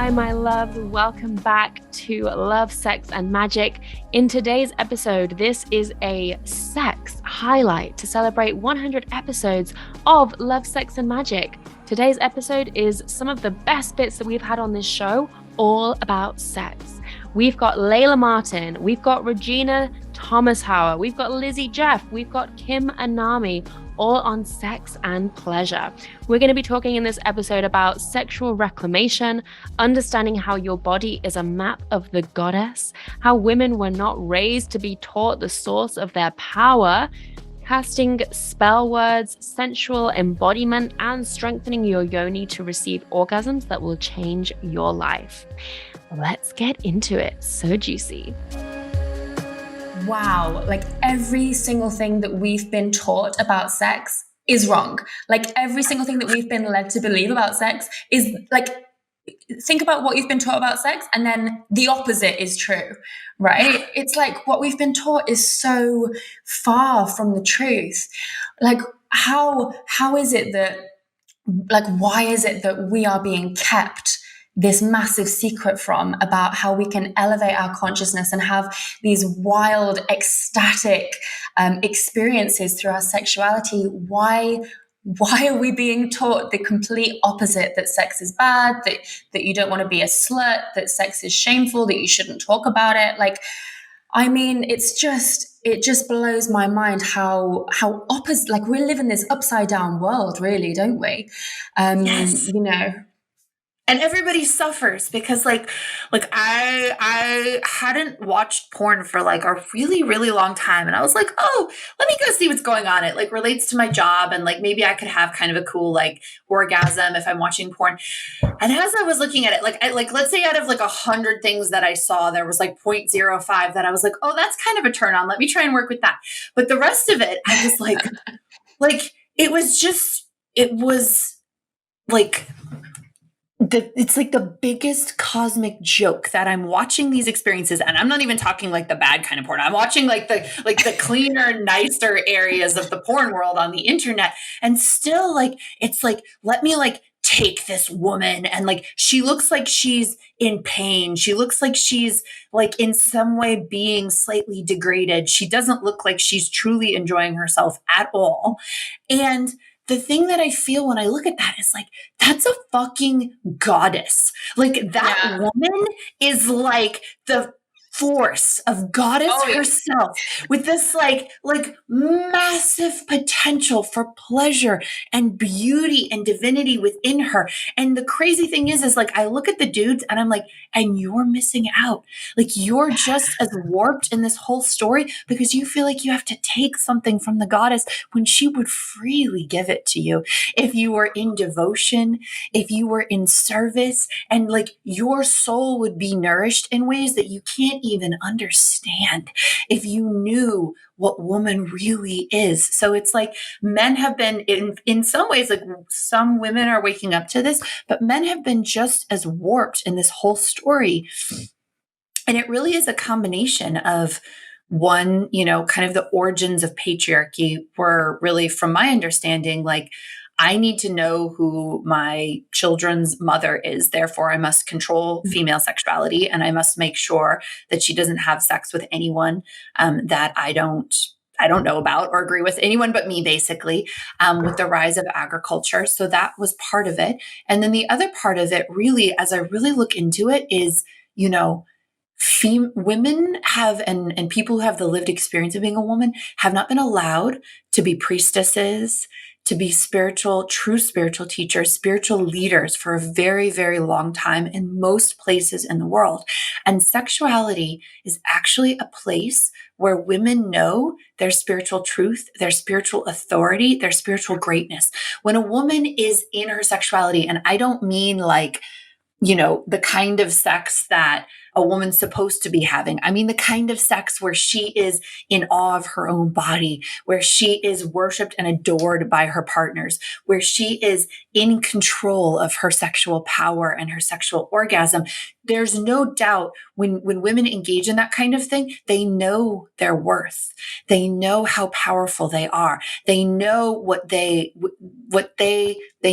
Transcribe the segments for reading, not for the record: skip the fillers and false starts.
Hi, my love. Welcome back to Love, Sex, and Magic. In today's episode, this is a sex highlight to celebrate 100 episodes of Love, Sex, and Magic. Today's episode is some of the best bits that we've had on this show, all about sex. We've got Layla Martin, we've got Regena Thomashauer, we've got Lizzy Jeff, we've got Kim Anami, all on sex and pleasure. We're going to be talking in this episode about sexual reclamation, understanding how your body is a map of the goddess, how women were not raised to be taught the source of their power, casting spell words, sensual embodiment, and strengthening your yoni to receive orgasms that will change your life. Let's get into it. So juicy. Wow, like every single thing that we've been taught about sex is wrong. Like every single thing that we've been led to believe about sex is like, think about what you've been taught about sex and then the opposite is true, right? It's like what we've been taught is so far from the truth. Like how is it that, like, why is it that we are being kept this massive secret from about how we can elevate our consciousness and have these wild, ecstatic experiences through our sexuality? Why are we being taught the complete opposite, that sex is bad, that you don't want to be a slut, that sex is shameful, that you shouldn't talk about it? Like, I mean, it just blows my mind how opposite, like we live in this upside down world, really, don't we? Yes. You know. And everybody suffers because like I hadn't watched porn for like a really, really long time. And I was like, oh, let me go see what's going on. It like relates to my job. And like, maybe I could have kind of a cool like orgasm if I'm watching porn. And as I was looking at it, let's say out of like 100 things that I saw, there was like 0.05 that I was like, oh, that's kind of a turn on. Let me try and work with that. But the rest of it, I was like, it was like, it's like the biggest cosmic joke that I'm watching these experiences, and I'm not even talking like the bad kind of porn. I'm watching like the cleaner, nicer areas of the porn world on the internet, and still like it's like, let me like take this woman, and like she looks like she's in pain. She looks like she's like in some way being slightly degraded. She doesn't look like she's truly enjoying herself at all, and the thing that I feel when I look at that is like, that's a fucking goddess. Like that woman is like the force of goddess herself with this like massive potential for pleasure and beauty and divinity within her. And the crazy thing is like, I look at the dudes and I'm like, and you're missing out. Like you're just as warped in this whole story because you feel like you have to take something from the goddess when she would freely give it to you. If you were in devotion, if you were in service, and like your soul would be nourished in ways that you can't even understand if you knew what woman really is. So it's like men have been in some ways, like some women are waking up to this, but men have been just as warped in this whole story. And it really is a combination of one, you know, kind of the origins of patriarchy were really, from my understanding, like, I need to know who my children's mother is. Therefore, I must control female sexuality, and I must make sure that she doesn't have sex with anyone that I don't know about or agree with, anyone but me, basically, with the rise of agriculture. So that was part of it. And then the other part of it, really, as I really look into it, is, you know, women have, and people who have the lived experience of being a woman have not been allowed to be priestesses, to be true spiritual teachers, spiritual leaders for a very, very long time in most places in the world. And sexuality is actually a place where women know their spiritual truth, their spiritual authority, their spiritual greatness. When a woman is in her sexuality, and I don't mean like, you know, the kind of sex that a woman's supposed to be having. I mean, the kind of sex where she is in awe of her own body, where she is worshiped and adored by her partners, where she is in control of her sexual power and her sexual orgasm. There's no doubt when women engage in that kind of thing, they know their worth. They know how powerful they are. They know what they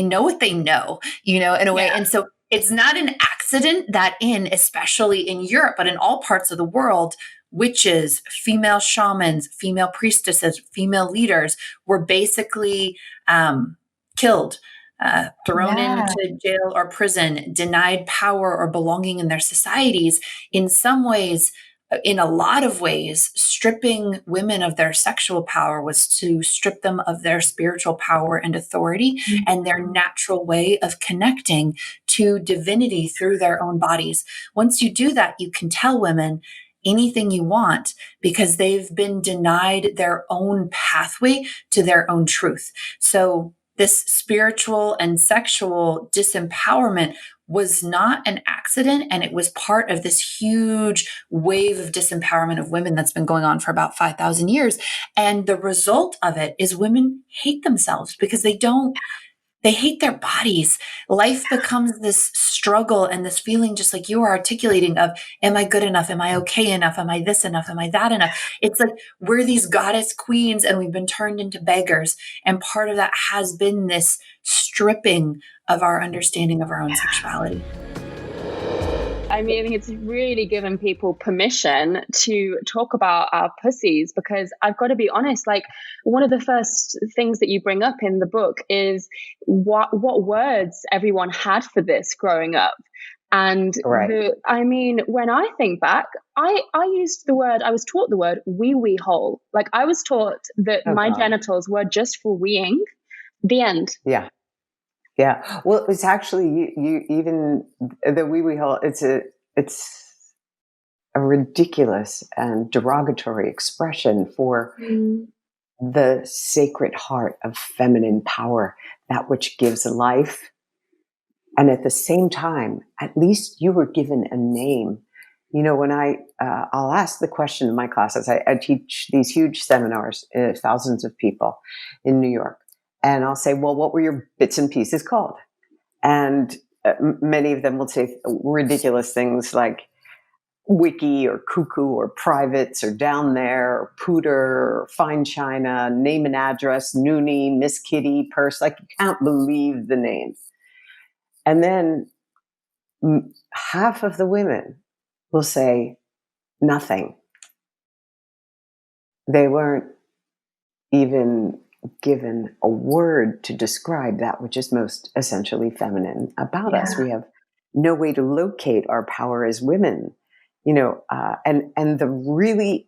know, you know, in a way. And so it's not an accident that especially in Europe, but in all parts of the world, witches, female shamans, female priestesses, female leaders were basically killed, thrown into jail or prison, denied power or belonging in their societies. In some ways, in a lot of ways, stripping women of their sexual power was to strip them of their spiritual power and authority and their natural way of connecting to divinity through their own bodies. Once you do that, you can tell women anything you want because they've been denied their own pathway to their own truth. So this spiritual and sexual disempowerment was not an accident, and it was part of this huge wave of disempowerment of women that's been going on for about 5,000 years. And the result of it is women hate themselves because they hate their bodies. Life becomes this struggle and this feeling, just like you are articulating, of, am I good enough? Am I okay enough? Am I this enough? Am I that enough? It's like we're these goddess queens and we've been turned into beggars. And part of that has been this stripping of our understanding of our own sexuality. I mean, it's really given people permission to talk about our pussies, because I've got to be honest, like, one of the first things that you bring up in the book is what words everyone had for this growing up. And I mean, when I think back, I was taught the word wee hole. Like, I was taught that my genitals were just for weeing. The end. Yeah. Yeah. Well, it's actually you even the wee hole. It's a ridiculous and derogatory expression for the sacred heart of feminine power, that which gives life. And at the same time, at least you were given a name. You know, when I'll ask the question in my classes, I teach these huge seminars, thousands of people in New York. And I'll say, well, what were your bits and pieces called? And many of them will say ridiculous things like wiki or cuckoo or privates or down there or pooter or fine china, name and address, noonie, Miss Kitty, purse. Like, you can't believe the names. And then half of the women will say nothing. They weren't even given a word to describe that which is most essentially feminine about us. We have no way to locate our power as women, you know, and the really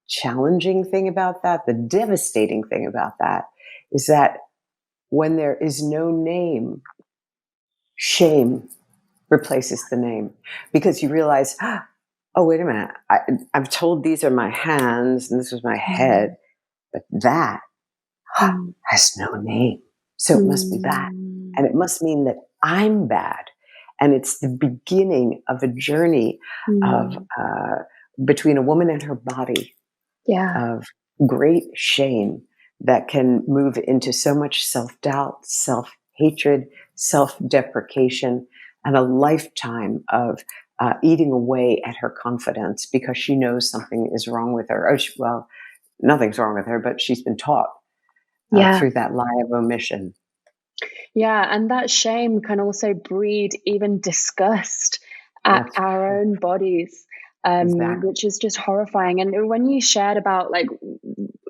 challenging thing about that, the devastating thing about that, is that when there is no name, shame replaces the name, because you realize, oh, wait a minute, I'm told these are my hands and this was my head, but that has no name. So it must be bad. And it must mean that I'm bad. And it's the beginning of a journey of between a woman and her body, of great shame that can move into so much self-doubt, self-hatred, self-deprecation, and a lifetime of eating away at her confidence because she knows something is wrong with her. Well, nothing's wrong with her, but she's been taught through that lie of omission. Yeah, and that shame can also breed even disgust at our own bodies, which is just horrifying. And when you shared about, like,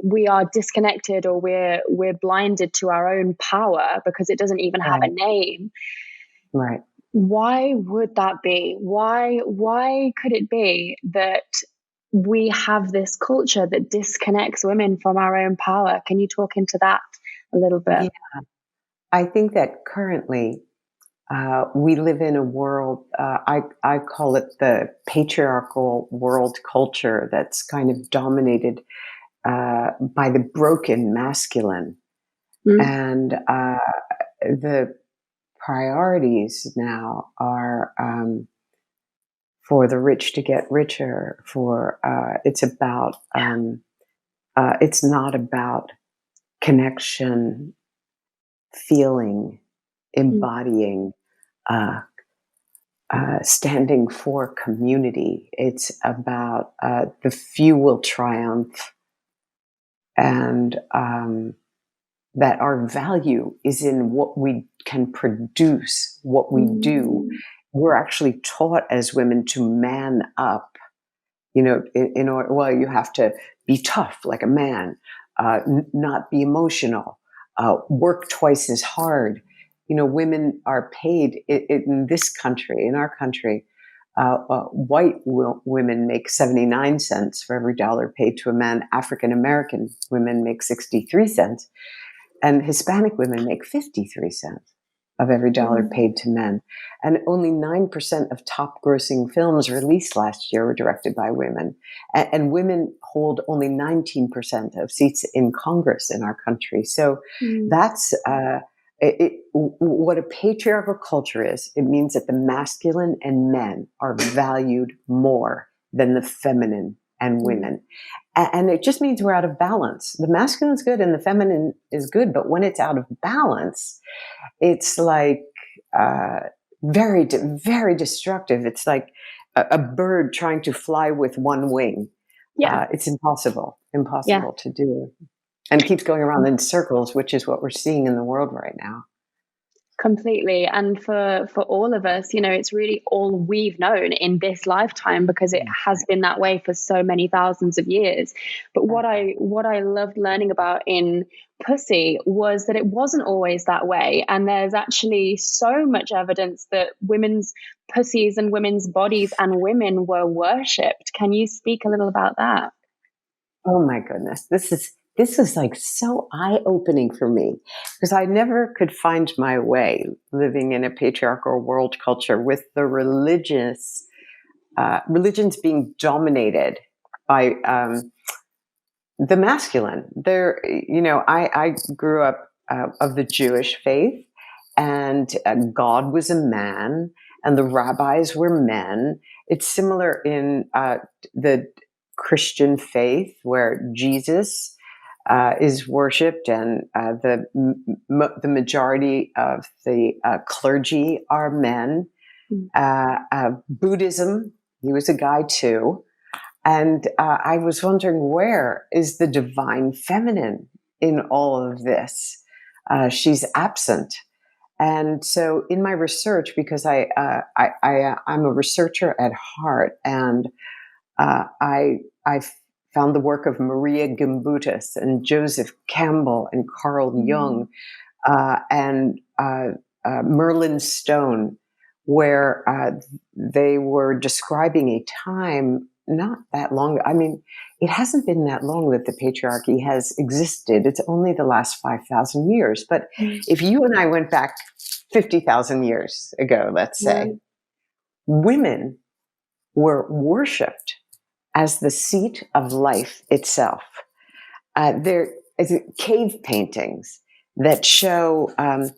we are disconnected or we're blinded to our own power because it doesn't even have a name. Right. Why would that be? Why could it be that we have this culture that disconnects women from our own power? Can you talk into that a little bit? Yeah. I think that currently we live in a world, I call it the patriarchal world culture, that's kind of dominated by the broken masculine. And the priorities now are for the rich to get richer, it's about, it's not about connection, feeling, embodying, standing for community. It's about the few will triumph, and that our value is in what we can produce, what we do. We're actually taught as women to man up, you know, in order, well, you have to be tough like a man, not be emotional, work twice as hard. You know, women are paid in this country, in our country, white women make 79 cents for every dollar paid to a man. African American women make 63 cents. And Hispanic women make 53 cents of every dollar paid to men. And only 9% of top grossing films released last year were directed by women. And women hold only 19% of seats in Congress in our country. So that's what a patriarchal culture is. It means that the masculine and men are valued more than the feminine and women. And it just means we're out of balance. The masculine is good and the feminine is good, but when it's out of balance, it's like very, very destructive. It's like a bird trying to fly with one wing. Yeah, it's impossible to do, and it keeps going around in circles, which is what we're seeing in the world right now. Completely. And for all of us, you know, it's really all we've known in this lifetime, because it has been that way for so many thousands of years. But what I loved learning about in Pussy was that it wasn't always that way. And there's actually so much evidence that women's pussies and women's bodies and women were worshipped. Can you speak a little about that? Oh my goodness. This is like so eye-opening for me, because I never could find my way living in a patriarchal world culture with the religions being dominated by the masculine. There, you know, I grew up of the Jewish faith, and God was a man, and the rabbis were men. It's similar in the Christian faith, where Jesus is worshipped, and the majority of the clergy are men. Buddhism, he was a guy too. And I was wondering, where is the divine feminine in all of this? She's absent. And so in my research, because I'm a researcher at heart, and I found the work of Maria Gimbutas and Joseph Campbell and Carl Jung and Merlin Stone, where they were describing a time not that long. I mean, it hasn't been that long that the patriarchy has existed. It's only the last 5,000 years. But if you and I went back 50,000 years ago, let's say, women were worshipped as the seat of life itself. There is cave paintings that show a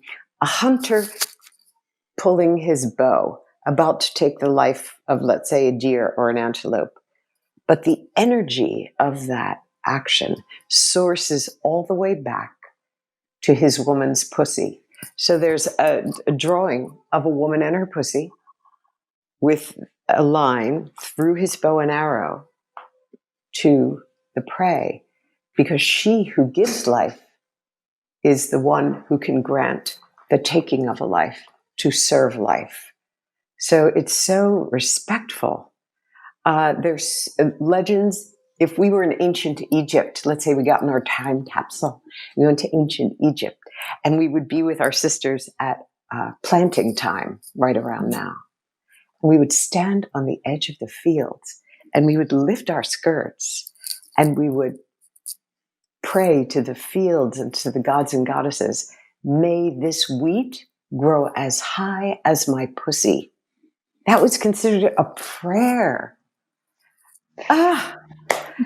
hunter pulling his bow, about to take the life of, let's say, a deer or an antelope. But the energy of that action sources all the way back to his woman's pussy. So there's a drawing of a woman and her pussy with a line through his bow and arrow to the prey, because she who gives life is the one who can grant the taking of a life, to serve life. So it's so respectful. There's legends. If we were in ancient Egypt, let's say we got in our time capsule, we went to ancient Egypt, and we would be with our sisters at planting time right around now. We would stand on the edge of the fields, and we would lift our skirts, and we would pray to the fields and to the gods and goddesses, may this wheat grow as high as my pussy. That was considered a prayer.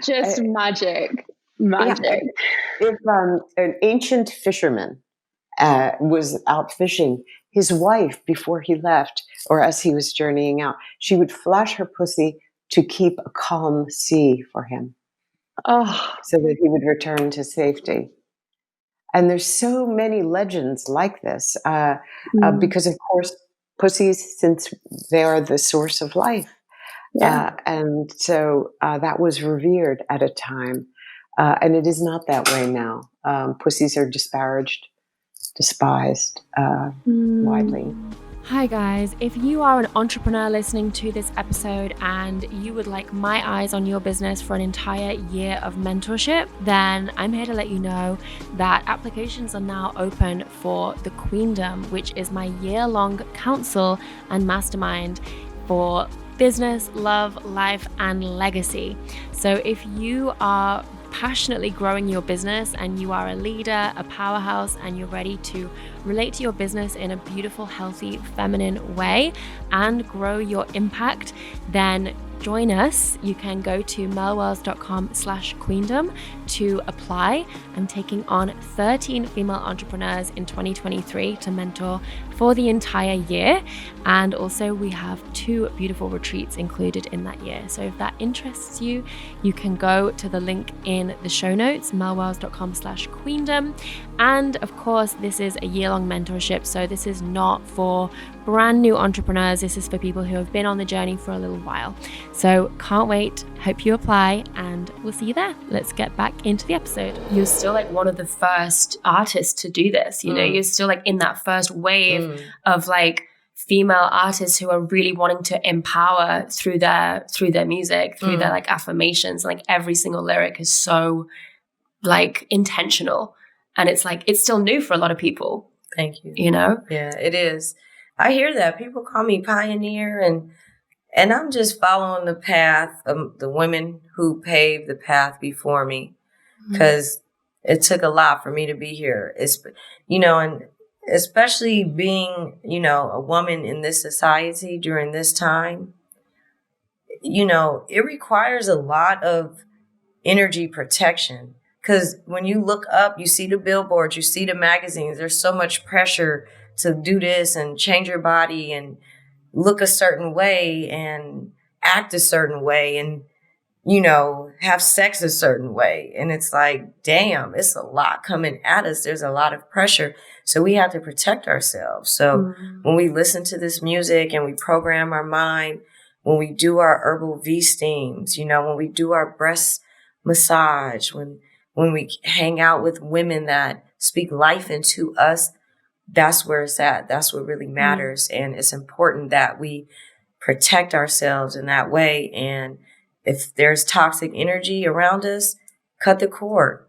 Just magic. Yeah. If an ancient fisherman was out fishing, his wife, before he left, or as he was journeying out, she would flash her pussy to keep a calm sea for him, so that he would return to safety. And there's so many legends like this, because, of course, pussies, since they are the source of life. And so that was revered at a time. And it is not that way now. Pussies are disparaged, despised widely. Hi guys, if you are an entrepreneur listening to this episode and you would like my eyes on your business for an entire year of mentorship, then I'm here to let you know that applications are now open for the Queendom, which is my year-long counsel and mastermind for business, love, life, and legacy. So if you are passionately growing your business and you are a leader, a powerhouse, and you're ready to relate to your business in a beautiful, healthy, feminine way and grow your impact, then join us. You can go to melwells.com/queendom to apply. I'm taking on 13 female entrepreneurs in 2023 to mentor for the entire year. And also we have 2 beautiful retreats included in that year. So if that interests you, you can go to the link in the show notes, melwells.com/queendom. And of course, this is a year-long mentorship. So this is not for brand new entrepreneurs. This is for people who have been on the journey for a little while. So can't wait. Hope you apply and we'll see you there. Let's get back into the episode. You're still like one of the first artists to do this. You know, you're still like in that first wave of like female artists who are really wanting to empower through their music, through their like affirmations. Like every single lyric is so like intentional. And it's like, it's still new for a lot of people. Thank you. You know? Yeah, it is. I hear that. People call me pioneer and I'm just following the path of the women who paved the path before me, because it took a lot for me to be here. It's, you know, and especially being, you know, a woman in this society during this time, you know, it requires a lot of energy protection. Because when you look up, you see the billboards, you see the magazines, there's so much pressure to do this and change your body and look a certain way and act a certain way and, you know, have sex a certain way. And it's like, damn, it's a lot coming at us. There's a lot of pressure. So we have to protect ourselves. So when we listen to this music and we program our mind, when we do our herbal V steams, you know, when we do our breast massage, when we hang out with women that speak life into us, that's where it's at. That's what really matters. And it's important that we protect ourselves in that way. And if there's toxic energy around us, cut the cord,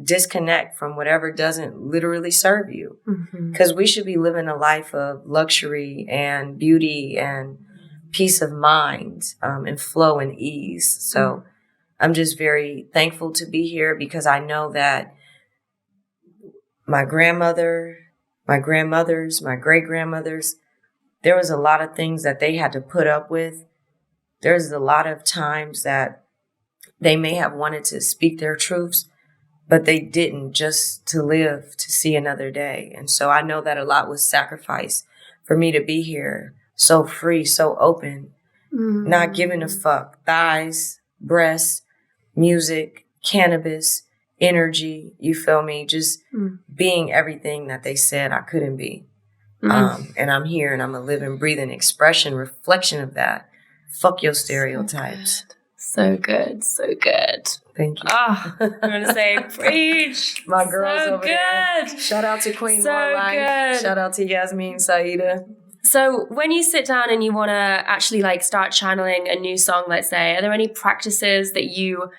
disconnect from whatever doesn't literally serve you. Because we should be living a life of luxury and beauty and peace of mind, and flow and ease. So I'm just very thankful to be here because I know that my grandmother, my grandmothers, my great-grandmothers, there was a lot of things that they had to put up with. There's a lot of times that they may have wanted to speak their truths, but they didn't, just to live to see another day. And so I know that a lot was sacrificed for me to be here, so free, so open, not giving a fuck. Thighs, breasts, music, cannabis, energy, you feel me? Just being everything that they said I couldn't be. And I'm here and I'm a living, breathing expression, reflection of that. Fuck your stereotypes. So good. So good. Thank you. Oh, I'm going to say, preach. My girls so over good. there. Shout out to Queen Moreline. Good. Shout out to Yasmin Saida. So when you sit down and you want to actually like start channeling a new song, let's say, are there any practices that you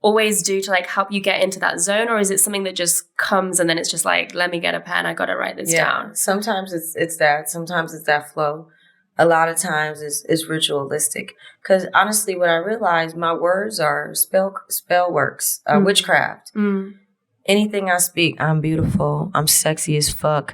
always do to like help you get into that zone, or is it something that just comes and then it's just like, let me get a pen, I got to write this down? Sometimes it's that. Sometimes it's that flow. A lot of times it's ritualistic. Because honestly, what I realized, my words are spell works, witchcraft. Anything I speak, I'm beautiful, I'm sexy as fuck,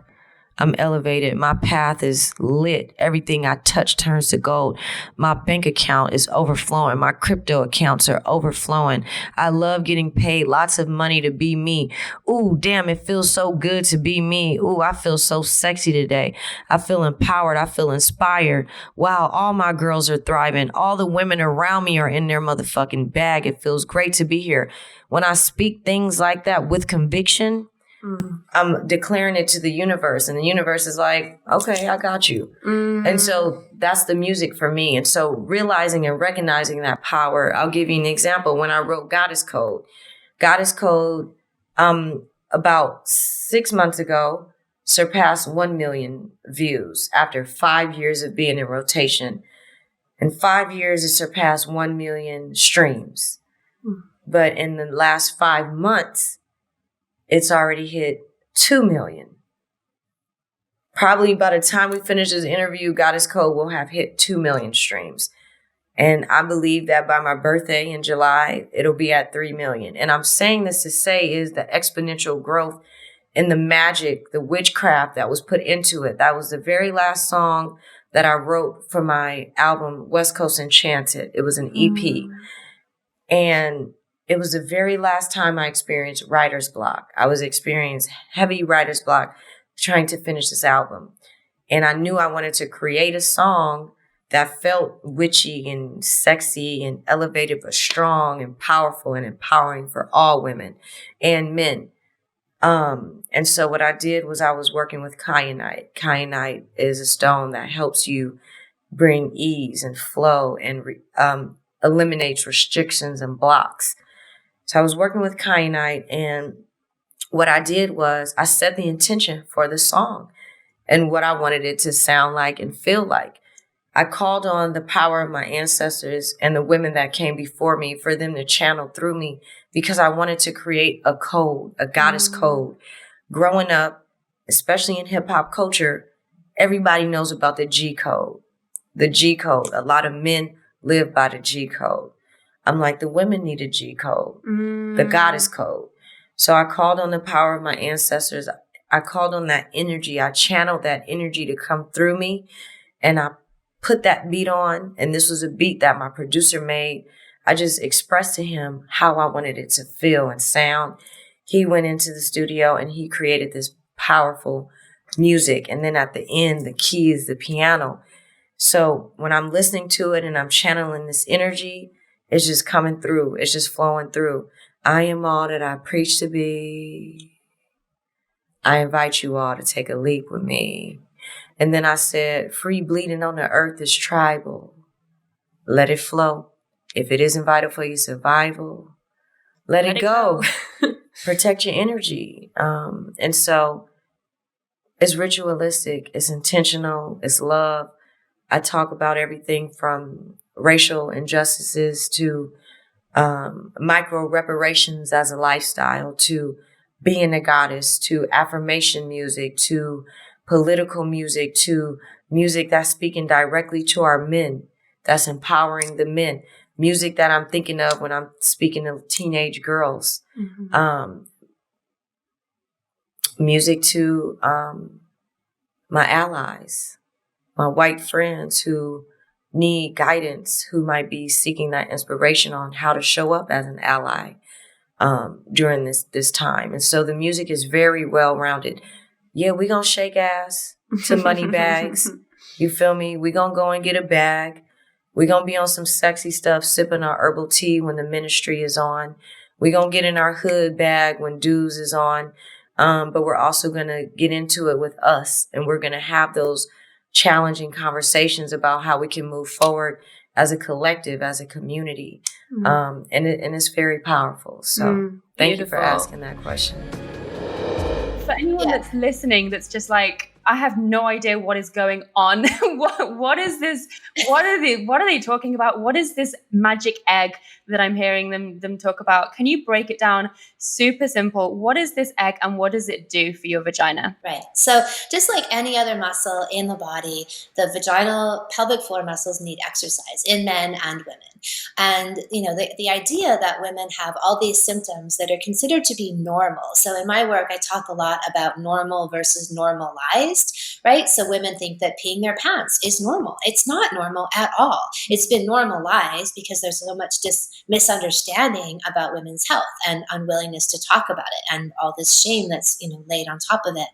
I'm elevated. My path is lit. Everything I touch turns to gold. My bank account is overflowing. My crypto accounts are overflowing. I love getting paid lots of money to be me. Ooh, damn, it feels so good to be me. Ooh, I feel so sexy today. I feel empowered. I feel inspired. Wow, all my girls are thriving. All the women around me are in their motherfucking bag. It feels great to be here. When I speak things like that with conviction, I'm declaring it to the universe, and the universe is like, okay, I got you. And so that's the music for me. And so realizing and recognizing that power, I'll give you an example. When I wrote Goddess Code, about 6 months ago, surpassed 1 million views after 5 years of being in rotation. In 5 years, it surpassed 1 million streams. But in the last 5 months, it's already hit 2 million. Probably by the time we finish this interview, Goddess Code will have hit 2 million streams. And I believe that by my birthday in July, it'll be at 3 million. And I'm saying this to say is the exponential growth in the magic, the witchcraft that was put into it. That was the very last song that I wrote for my album, West Coast Enchanted. It was an EP. And it was the very last time I experienced writer's block. I was experiencing heavy writer's block trying to finish this album. And I knew I wanted to create a song that felt witchy and sexy and elevated, but strong and powerful and empowering for all women and men. And so what I did was I was working with kyanite. Kyanite is a stone that helps you bring ease and flow and eliminates restrictions and blocks. So I was working with kyanite, and what I did was I set the intention for the song and what I wanted it to sound like and feel like. I called on the power of my ancestors and the women that came before me for them to channel through me, because I wanted to create a code, a goddess code. Growing up, especially in hip hop culture, everybody knows about the G code. The G code. A lot of men live by the G code. I'm like, the women need a G code, the goddess code. So I called on the power of my ancestors. I called on that energy. I channeled that energy to come through me, and I put that beat on. And this was a beat that my producer made. I just expressed to him how I wanted it to feel and sound. He went into the studio and he created this powerful music. And then at the end, the key is the piano. So when I'm listening to it and I'm channeling this energy, it's just coming through. It's just flowing through. I am all that I preach to be. I invite you all to take a leap with me. And then I said, free bleeding on the earth is tribal. Let it flow. If it isn't vital for your survival, let it go. Protect your energy. And so it's ritualistic. It's intentional. It's love. I talk about everything from racial injustices to micro reparations as a lifestyle, to being a goddess, to affirmation music, to political music, to music that's speaking directly to our men, that's empowering the men. Music that I'm thinking of when I'm speaking to teenage girls. Music to my allies, my white friends who need guidance, who might be seeking that inspiration on how to show up as an ally during this time. And so the music is very well-rounded. Yeah, we gonna shake ass to money bags. You feel me? We gonna go and get a bag. We gonna be on some sexy stuff, sipping our herbal tea when the ministry is on. We gonna get in our hood bag when dues is on. But we're also gonna get into it with us, and we're gonna have those challenging conversations about how we can move forward as a collective, as a community. And it's very powerful. So thank you for asking that question. For anyone that's listening, that's just like, I have no idea what is going on. What is this? What are they talking about? What is this magic egg that I'm hearing them talk about? Can you break it down super simple? What is this egg and what does it do for your vagina? Right. So just like any other muscle in the body, the vaginal pelvic floor muscles need exercise in men and women. And, you know, the idea that women have all these symptoms that are considered to be normal. So in my work, I talk a lot about normal versus normalized, right? So women think that peeing their pants is normal. It's not normal at all. It's been normalized because there's so much misunderstanding about women's health and unwillingness to talk about it, and all this shame that's laid on top of it,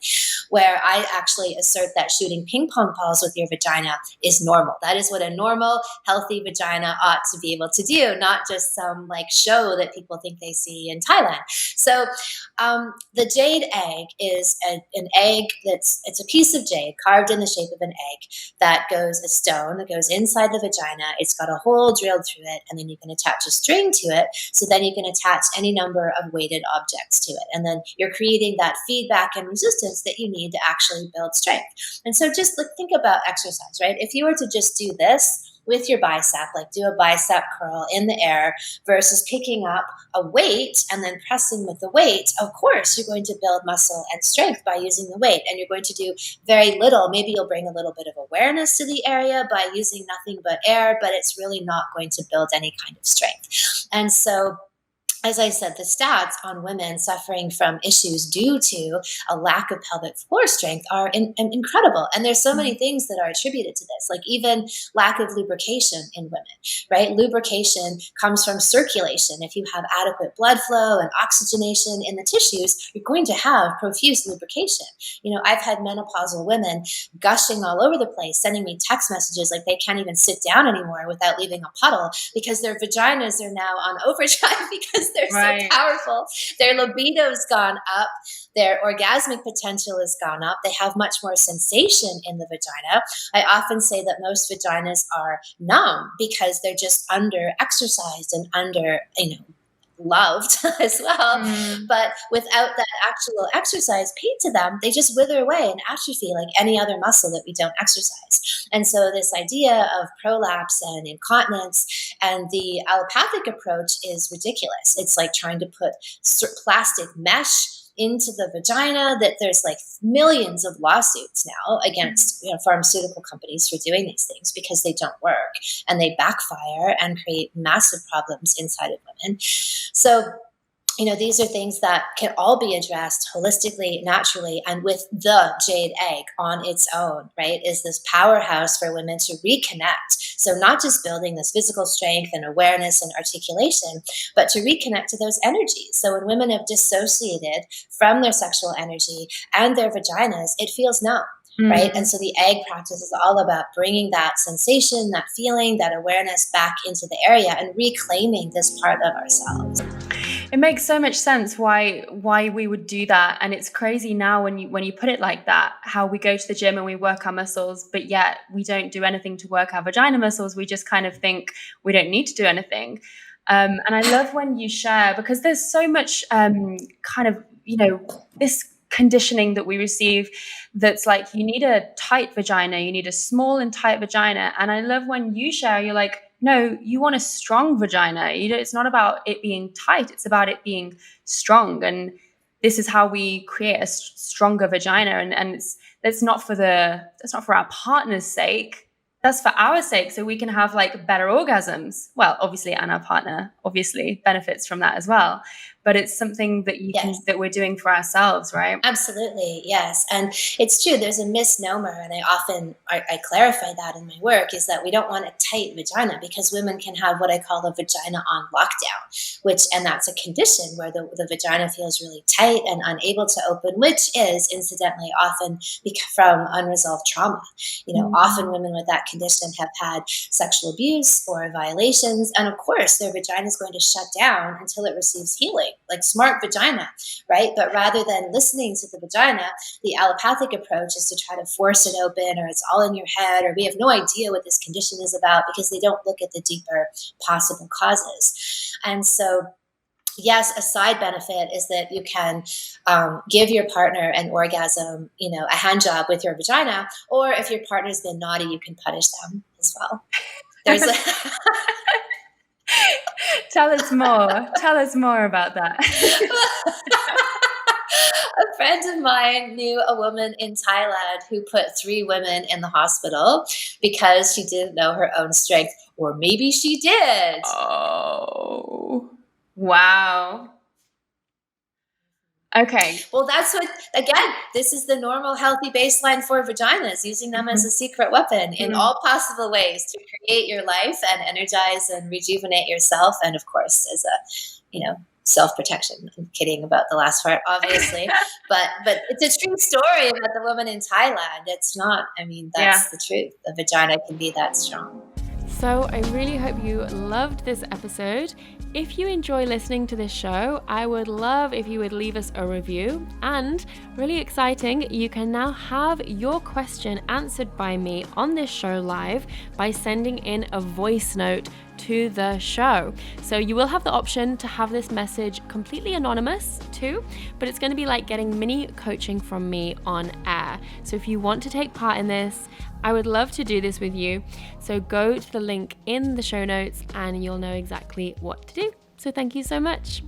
where I actually assert that shooting ping pong balls with your vagina is normal. That is what a normal, healthy vagina ought to be able to do, not just some like show that people think they see in Thailand. So the jade egg is an egg it's a piece of jade carved in the shape of an egg that goes a stone that goes inside the vagina. It's got a hole drilled through it, and then you can attach a string to it. So then you can attach any number of weighted objects to it. And then you're creating that feedback and resistance that you need to actually build strength. And so just think about exercise, right? If you were to just do this with your bicep, like do a bicep curl in the air versus picking up a weight and then pressing with the weight, of course, you're going to build muscle and strength by using the weight. And you're going to do very little. Maybe you'll bring a little bit of awareness to the area by using nothing but air, but it's really not going to build any kind of strength. And so, as I said, the stats on women suffering from issues due to a lack of pelvic floor strength are incredible. And there's so many things that are attributed to this, like even lack of lubrication in women, right? Lubrication comes from circulation. If you have adequate blood flow and oxygenation in the tissues, you're going to have profuse lubrication. I've had menopausal women gushing all over the place, sending me text messages like they can't even sit down anymore without leaving a puddle because their vaginas are now on overdrive because they're so powerful. Their libido's gone up. Their orgasmic potential has gone up. They have much more sensation in the vagina. I often say that most vaginas are numb because they're just under exercised and under, loved as well. But without that actual exercise paid to them, they just wither away and atrophy like any other muscle that we don't exercise. And so this idea of prolapse and incontinence and the allopathic approach is ridiculous. It's like trying to put plastic mesh into the vagina, that there's like millions of lawsuits now against pharmaceutical companies for doing these things because they don't work and they backfire and create massive problems inside of women. So these are things that can all be addressed holistically, naturally, and with the jade egg on its own, right, is this powerhouse for women to reconnect. So not just building this physical strength and awareness and articulation, but to reconnect to those energies. So when women have dissociated from their sexual energy and their vaginas, it feels numb. Right. And so the egg practice is all about bringing that sensation, that feeling, that awareness back into the area and reclaiming this part of ourselves. It makes so much sense why we would do that. And it's crazy now when you put it like that, how we go to the gym and we work our muscles, but yet we don't do anything to work our vagina muscles. We just kind of think we don't need to do anything. And I love when you share, because there's so much this conditioning that we receive that's like, you need a tight vagina, you need a small and tight vagina. And I love when you share, you're like, no, you want a strong vagina. It's not about it being tight, it's about it being strong. And this is how we create a stronger vagina. And that's not for our partner's sake. That's for our sake, so we can have like better orgasms. Well, obviously, and our partner obviously benefits from that as well. But it's something that that we're doing for ourselves, right? Absolutely, yes. And it's true, there's a misnomer, and I clarify that in my work, is that we don't want a tight vagina because women can have what I call a vagina on lockdown, and that's a condition where the vagina feels really tight and unable to open, which is incidentally often from unresolved trauma. Often women with that condition have had sexual abuse or violations, and of course their vagina is going to shut down until it receives healing, like smart vagina, right? But rather than listening to the vagina, the allopathic approach is to try to force it open, or it's all in your head, or we have no idea what this condition is about because they don't look at the deeper possible causes. And so yes, a side benefit is that you can give your partner an orgasm, a hand job with your vagina, or if your partner's been naughty, you can punish them as well. There's Tell us more about that. A friend of mine knew a woman in Thailand who put 3 women in the hospital because she didn't know her own strength, or maybe she did. Oh. Wow. Okay. Well, that's what, again, this is the normal healthy baseline for vaginas, using them as a secret weapon in all possible ways to create your life and energize and rejuvenate yourself. And of course, as a, self-protection. I'm kidding about the last part, obviously, but it's a true story about the woman in Thailand. It's not, that's the truth. The vagina can be that strong. So I really hope you loved this episode. If you enjoy listening to this show, I would love if you would leave us a review. And really exciting, you can now have your question answered by me on this show live by sending in a voice note to the show. So you will have the option to have this message completely anonymous too, but it's going to be like getting mini coaching from me on air. So if you want to take part in this, I would love to do this with you. So go to the link in the show notes and you'll know exactly what to do. So thank you so much.